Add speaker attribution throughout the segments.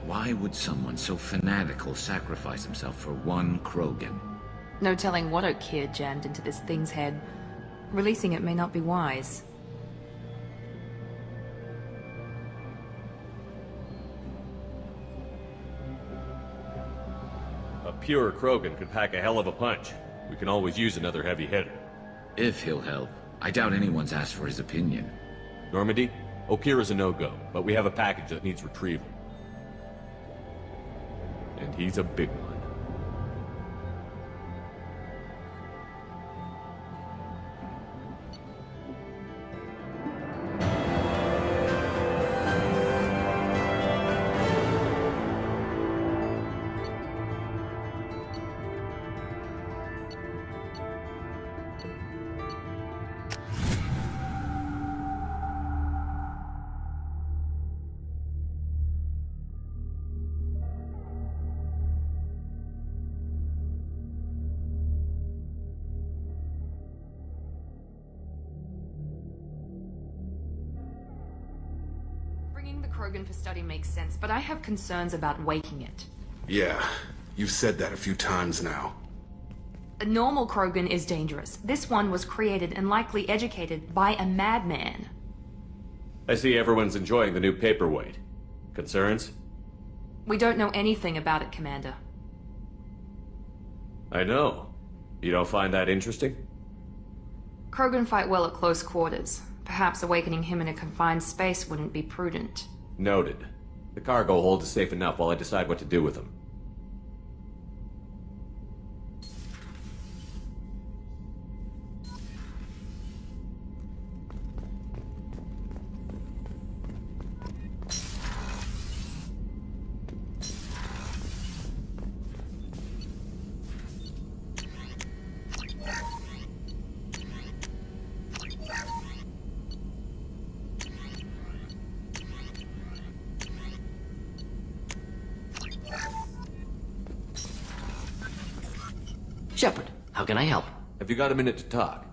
Speaker 1: Why would someone so fanatical sacrifice himself for one Krogan?
Speaker 2: No telling what Okier jammed into this thing's head. Releasing it may not be wise.
Speaker 3: A pure Krogan could pack a hell of a punch. We can always use another heavy hitter.
Speaker 1: If he'll help. I doubt anyone's asked for his opinion.
Speaker 3: Normandy, Okira's a no-go, but we have a package that needs retrieval. And he's a big one.
Speaker 2: Bringing the Krogan for study makes sense, but I have concerns about waking it.
Speaker 4: Yeah, you've said that a few times now.
Speaker 2: A normal Krogan is dangerous. This one was created and likely educated by a madman.
Speaker 3: I see everyone's enjoying the new paperweight. Concerns?
Speaker 2: We don't know anything about it, Commander.
Speaker 3: I know. You don't find that interesting?
Speaker 2: Krogan fight well at close quarters. Perhaps awakening him in a confined space wouldn't be prudent.
Speaker 3: Noted. The cargo hold is safe enough while I decide what to do with him.
Speaker 5: Shepard, how can I help?
Speaker 3: Have you got a minute to talk?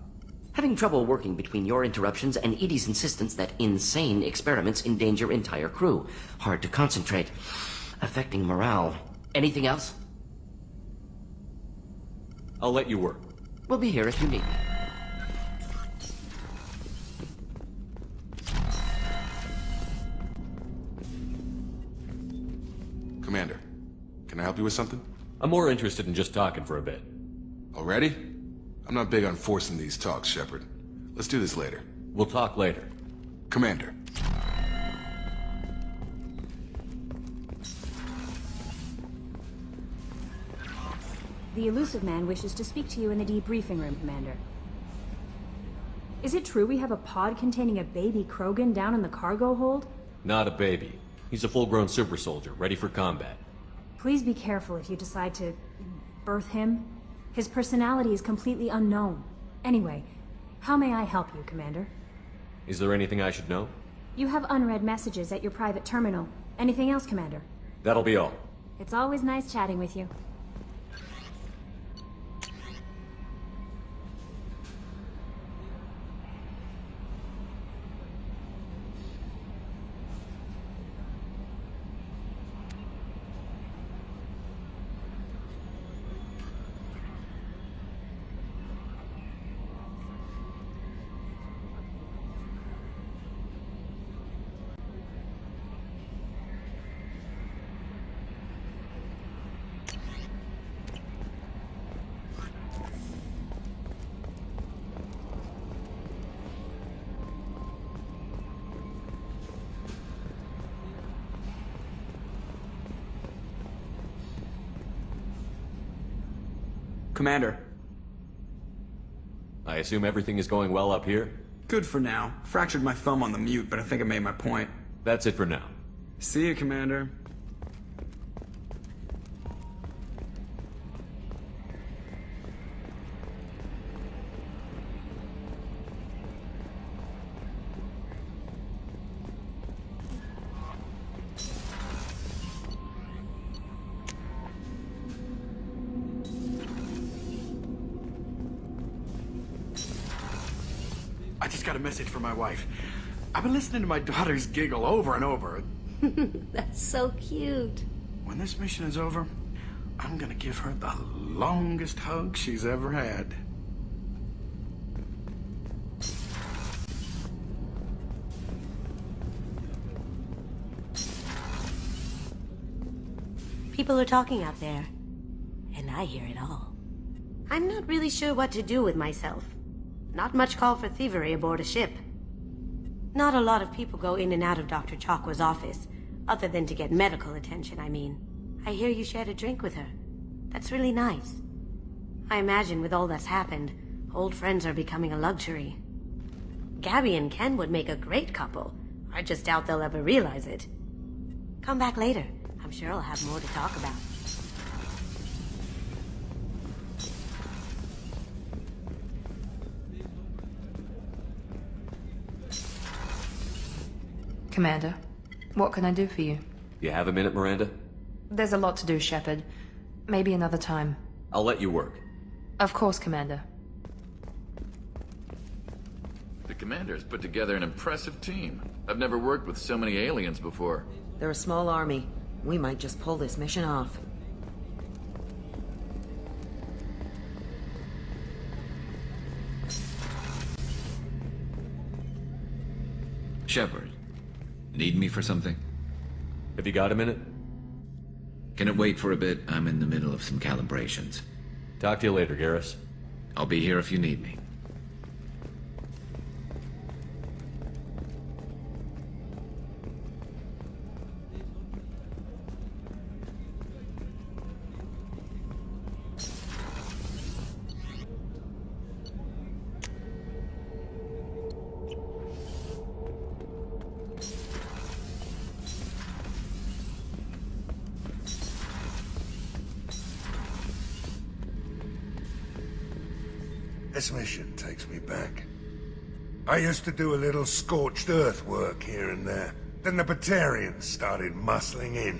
Speaker 5: Having trouble working between your interruptions and Edie's insistence that insane experiments endanger entire crew. Hard to concentrate. Affecting morale. Anything else?
Speaker 3: I'll let you work.
Speaker 5: We'll be here if you need me.
Speaker 4: Commander, can I help you with something?
Speaker 3: I'm more interested in just talking for a bit.
Speaker 4: Already? I'm not big on forcing these talks, Shepard. Let's do this later.
Speaker 3: We'll talk later.
Speaker 4: Commander.
Speaker 6: The elusive man wishes to speak to you in the debriefing room, Commander. Is it true we have a pod containing a baby Krogan down in the cargo hold?
Speaker 3: Not a baby. He's a full-grown super soldier, ready for combat.
Speaker 6: Please be careful if you decide to birth him. His personality is completely unknown. Anyway, how may I help you, Commander?
Speaker 3: Is there anything I should know?
Speaker 6: You have unread messages at your private terminal. Anything else, Commander?
Speaker 3: That'll be all.
Speaker 6: It's always nice chatting with you.
Speaker 7: Commander.
Speaker 3: I assume everything is going well up here?
Speaker 7: Good for now. Fractured my thumb on the mute, but I think I made my point.
Speaker 3: That's it for now.
Speaker 7: See you, Commander.
Speaker 8: I just got a message from my wife. I've been listening to my daughters giggle over and over. That's so cute.
Speaker 7: When this mission is over, I'm gonna give her the longest hug she's ever had.
Speaker 8: People are talking out there, and I hear it all. I'm not really sure what to do with myself. Not much call for thievery aboard a ship. Not a lot of people go in and out of Dr. Chakwa's office, other than to get medical attention, I mean. I hear you shared a drink with her. That's really nice. I imagine with all that's happened, old friends are becoming a luxury. Gabby and Ken would make a great couple. I just doubt they'll ever realize it. Come back later. I'm sure I'll have more to talk about.
Speaker 2: Commander, what can I do for you?
Speaker 3: You have a minute, Miranda?
Speaker 2: There's a lot to do, Shepard. Maybe another time.
Speaker 3: I'll let you work.
Speaker 2: Of course, Commander.
Speaker 9: The Commander's put together an impressive team. I've never worked with so many aliens before.
Speaker 10: They're a small army. We might just pull this mission off.
Speaker 1: Shepard, need me for something?
Speaker 3: Have you got a minute?
Speaker 1: Can it wait for a bit? I'm in the middle of some calibrations.
Speaker 3: Talk to you later, Garrus.
Speaker 1: I'll be here if you need me.
Speaker 11: This mission takes me back. I used to do a little scorched earth work here and there. Then the Batarians started muscling in.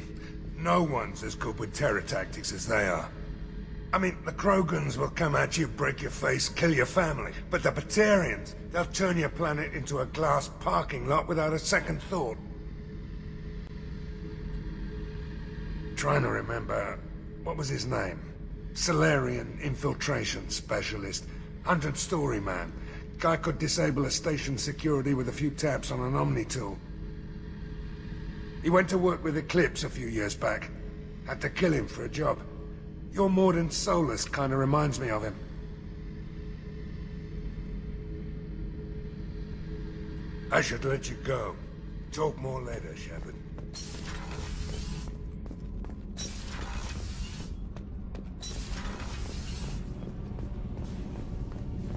Speaker 11: No one's as good with terror tactics as they are. I mean, the Krogans will come at you, break your face, kill your family. But the Batarians, they'll turn your planet into a glass parking lot without a second thought. Trying to remember, what was his name? Solarian infiltration specialist. 100-story man. Guy could disable a station security with a few taps on an Omni tool. He went to work with Eclipse a few years back. Had to kill him for a job. Your Mordin Solus kind of reminds me of him. I should let you go. Talk more later, Shepard.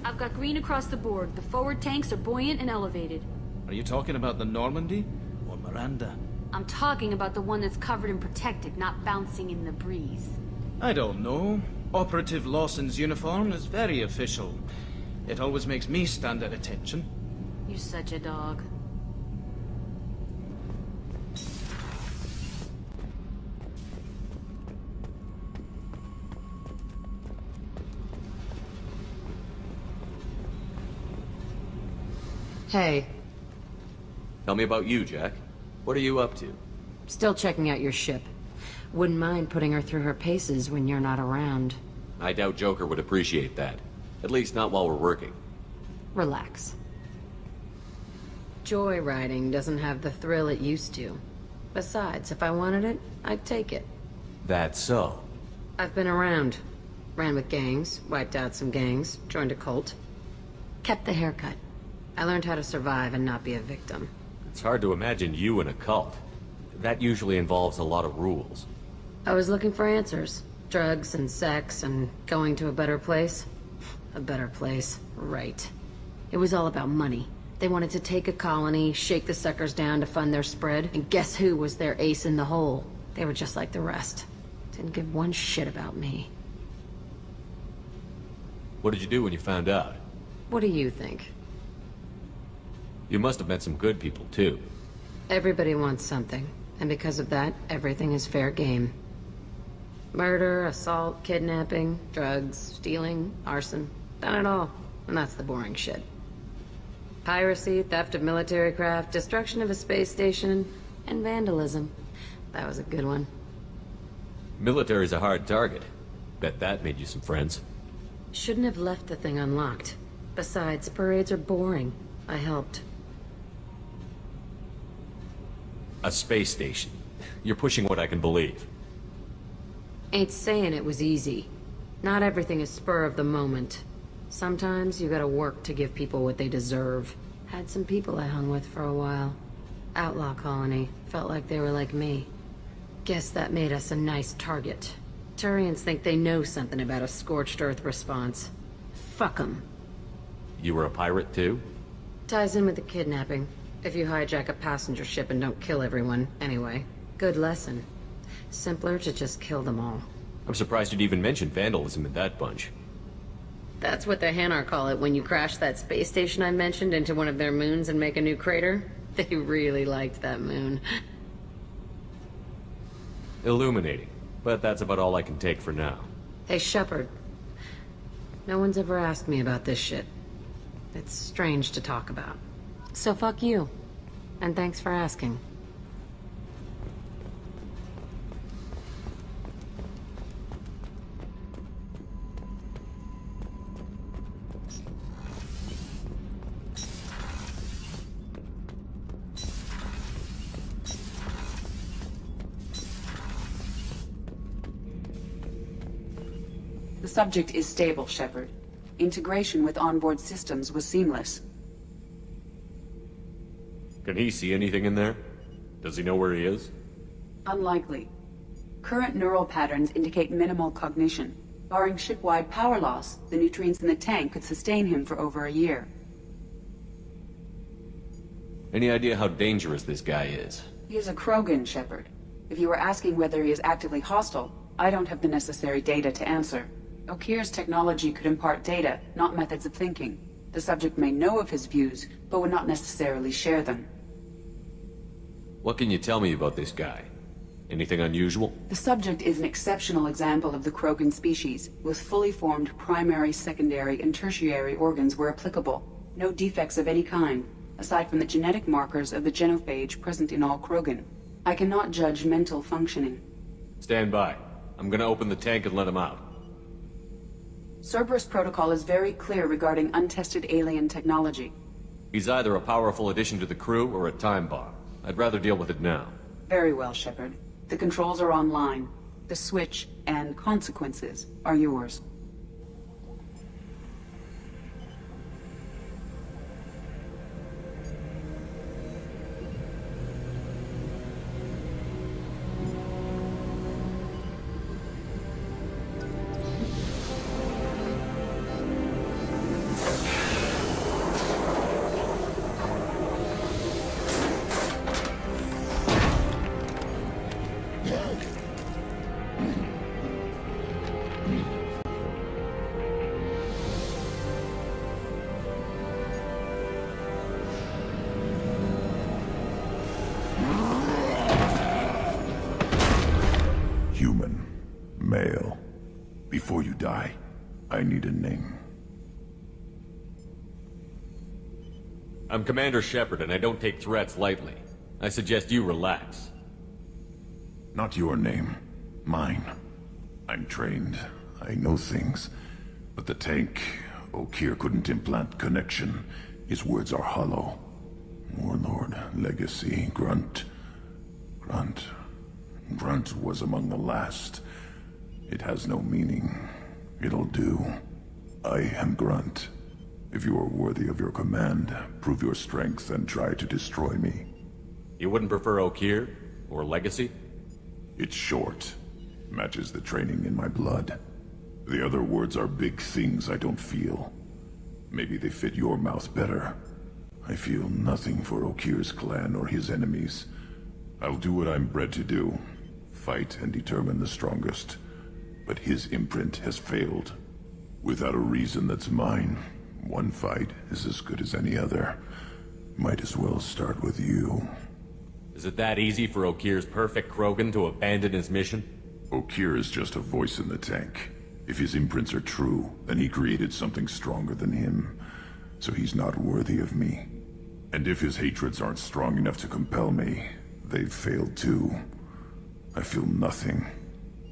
Speaker 12: I've got green across the board. The forward tanks are buoyant and elevated.
Speaker 13: Are you talking about the Normandy? Or Miranda?
Speaker 12: I'm talking about the one that's covered and protected, not bouncing in the breeze.
Speaker 13: I don't know. Operative Lawson's uniform is very official. It always makes me stand at attention.
Speaker 12: You're such a dog.
Speaker 10: Hey.
Speaker 3: Tell me about you, Jack. What are you up to?
Speaker 10: Still checking out your ship. Wouldn't mind putting her through her paces when you're not around.
Speaker 3: I doubt Joker would appreciate that. At least not while we're working.
Speaker 10: Relax. Joyriding doesn't have the thrill it used to. Besides, if I wanted it, I'd take it.
Speaker 3: That's so.
Speaker 10: I've been around. Ran with gangs, wiped out some gangs, joined a cult. Kept the haircut. I learned how to survive and not be a victim.
Speaker 3: It's hard to imagine you in a cult. That usually involves a lot of rules.
Speaker 10: I was looking for answers. Drugs and sex and going to a better place. A better place, right. It was all about money. They wanted to take a colony, shake the suckers down to fund their spread, and guess who was their ace in the hole? They were just like the rest. Didn't give one shit about me.
Speaker 3: What did you do when you found out?
Speaker 10: What do you think?
Speaker 3: You must have met some good people, too.
Speaker 10: Everybody wants something, and because of that, everything is fair game. Murder, assault, kidnapping, drugs, stealing, arson. Done it all. And that's the boring shit. Piracy, theft of military craft, destruction of a space station. And vandalism. That was a good one.
Speaker 3: Military's a hard target. Bet that made you some friends.
Speaker 10: Shouldn't have left the thing unlocked. Besides, parades are boring. I helped.
Speaker 3: A space station. You're pushing what I can believe.
Speaker 10: Ain't saying it was easy. Not everything is spur of the moment. Sometimes you gotta work to give people what they deserve. Had some people I hung with for a while. Outlaw colony. Felt like they were like me. Guess that made us a nice target. Turians think they know something about a scorched earth response. Fuck 'em.
Speaker 3: You were a pirate too?
Speaker 10: Ties in with the kidnapping. If you hijack a passenger ship and don't kill everyone, anyway. Good lesson. Simpler to just kill them all.
Speaker 3: I'm surprised you'd even mention vandalism in that bunch.
Speaker 10: That's what the Hanar call it when you crash that space station I mentioned into one of their moons and make a new crater. They really liked that moon.
Speaker 3: Illuminating. But that's about all I can take for now.
Speaker 10: Hey, Shepard. No one's ever asked me about this shit. It's strange to talk about. So fuck you. And thanks for asking.
Speaker 14: The subject is stable, Shepard. Integration with onboard systems was seamless.
Speaker 3: Can he see anything in there? Does he know where he is?
Speaker 14: Unlikely. Current neural patterns indicate minimal cognition. Barring ship-wide power loss, the nutrients in the tank could sustain him for over a year.
Speaker 3: Any idea how dangerous this guy is?
Speaker 14: He is a Krogan, Shepard. If you were asking whether he is actively hostile, I don't have the necessary data to answer. Okir's technology could impart data, not methods of thinking. The subject may know of his views, but would not necessarily share them.
Speaker 3: What can you tell me about this guy? Anything unusual?
Speaker 14: The subject is an exceptional example of the Krogan species, with fully formed primary, secondary, and tertiary organs where applicable. No defects of any kind, aside from the genetic markers of the genophage present in all Krogan. I cannot judge mental functioning.
Speaker 3: Stand by. I'm gonna open the tank and let him out.
Speaker 14: Cerberus protocol is very clear regarding untested alien technology.
Speaker 3: He's either a powerful addition to the crew or a time bomb. I'd rather deal with it now.
Speaker 14: Very well, Shepard. The controls are online. The switch and consequences are yours.
Speaker 15: Human. Male. Before you die, I need a name.
Speaker 3: I'm Commander Shepard, and I don't take threats lightly. I suggest you relax.
Speaker 15: Not your name. Mine. I'm trained. I know things. But the tank, Okir couldn't implant connection. His words are hollow. Warlord, legacy, Grunt. Grunt was among the last. It has no meaning. It'll do. I am Grunt. If you are worthy of your command, prove your strength and try to destroy me.
Speaker 3: You wouldn't prefer Okir? Or legacy?
Speaker 15: It's short. Matches the training in my blood. The other words are big things I don't feel. Maybe they fit your mouth better. I feel nothing for Okir's clan or his enemies. I'll do what I'm bred to do. Fight and determine the strongest. But his imprint has failed. Without a reason that's mine, one fight is as good as any other. Might as well start with you.
Speaker 3: Is it that easy for Okir's perfect Krogan to abandon his mission?
Speaker 15: Okir is just a voice in the tank. If his imprints are true, then he created something stronger than him. So he's not worthy of me. And if his hatreds aren't strong enough to compel me, They've failed too. I feel nothing.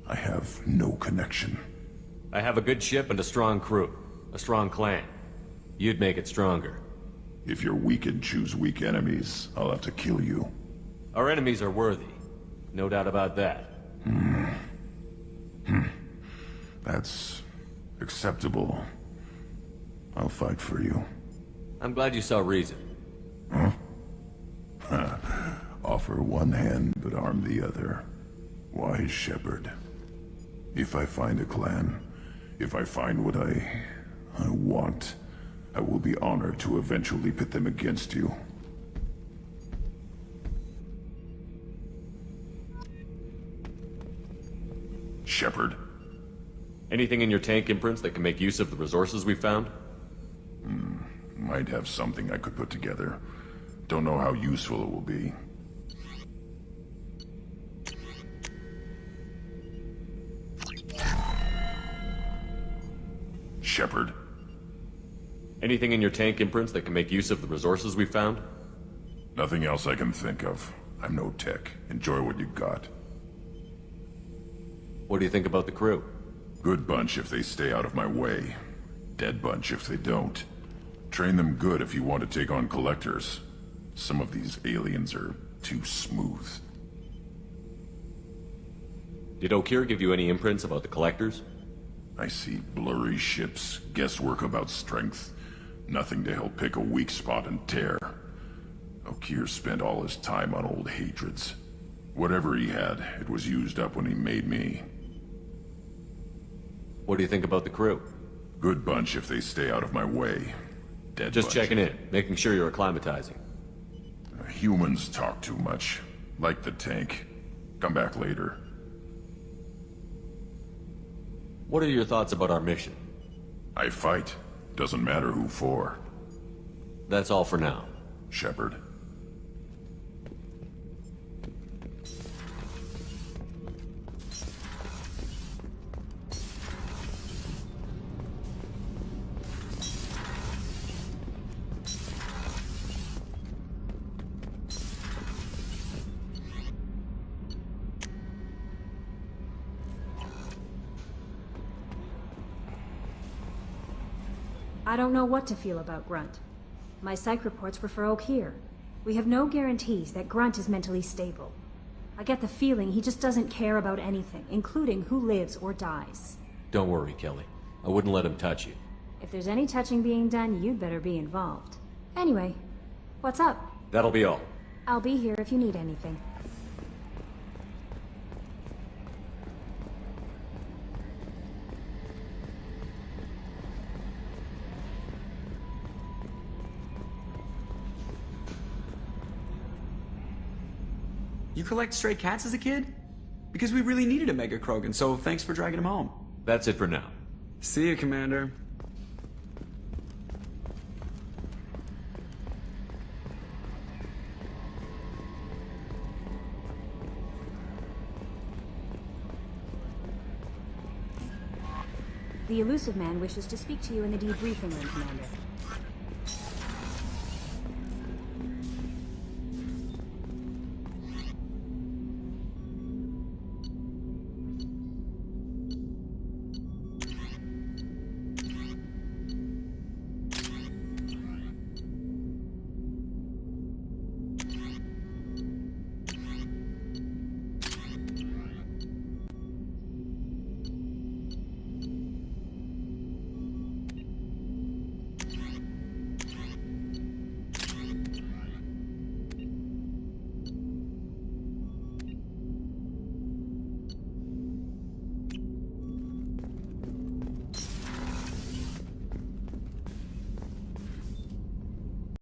Speaker 15: I have no connection.
Speaker 3: I have a good ship and a strong crew. A strong clan. You'd make it stronger.
Speaker 15: If you're weak and choose weak enemies, I'll have to kill you.
Speaker 3: Our enemies are worthy. No doubt about that.
Speaker 15: That's acceptable. I'll fight for you.
Speaker 3: I'm glad you saw reason.
Speaker 15: Huh? Offer one hand, but arm the other. Wise Shepard. If I find a clan, if I find what I want, I will be honored to eventually pit them against you. Shepard.
Speaker 3: Anything in your tank imprints that can make use of the resources we found?
Speaker 15: Might have something I could put together. Don't know how useful it will be. Shepard.
Speaker 3: Anything in your tank imprints that can make use of the resources we found?
Speaker 15: Nothing else I can think of. I'm no tech. Enjoy what you got.
Speaker 3: What do you think about the crew?
Speaker 15: Good bunch if they stay out of my way. Dead bunch if they don't. Train them good if you want to take on collectors. Some of these aliens are too smooth.
Speaker 3: Did Okir give you any imprints about the collectors?
Speaker 15: I see blurry ships, guesswork about strength. Nothing to help pick a weak spot and tear. Okir spent all his time on old hatreds. Whatever he had, it was used up when he made me.
Speaker 3: What do you think about the crew?
Speaker 15: Good bunch if they stay out of my way. Dead
Speaker 3: Just
Speaker 15: bunch.
Speaker 3: checking in, making sure you're acclimatizing.
Speaker 15: Humans talk too much. Like the tank. Come back later.
Speaker 3: What are your thoughts about our mission?
Speaker 15: I fight. Doesn't matter who for.
Speaker 3: That's all for now.
Speaker 15: Shepard.
Speaker 6: I don't know what to feel about Grunt. My psych reports refer Oak here. We have no guarantees that Grunt is mentally stable. I get the feeling he just doesn't care about anything, including who lives or dies.
Speaker 3: Don't worry, Kelly. I wouldn't let him touch you.
Speaker 6: If there's any touching being done, you'd better be involved. Anyway, what's up?
Speaker 3: That'll be all.
Speaker 6: I'll be here if you need anything.
Speaker 16: You collect stray cats as a kid? Because we really needed a Mega Krogan, so thanks for dragging him home.
Speaker 3: That's it for now.
Speaker 16: See you, Commander.
Speaker 6: The Elusive Man wishes to speak to you in the debriefing room, Commander.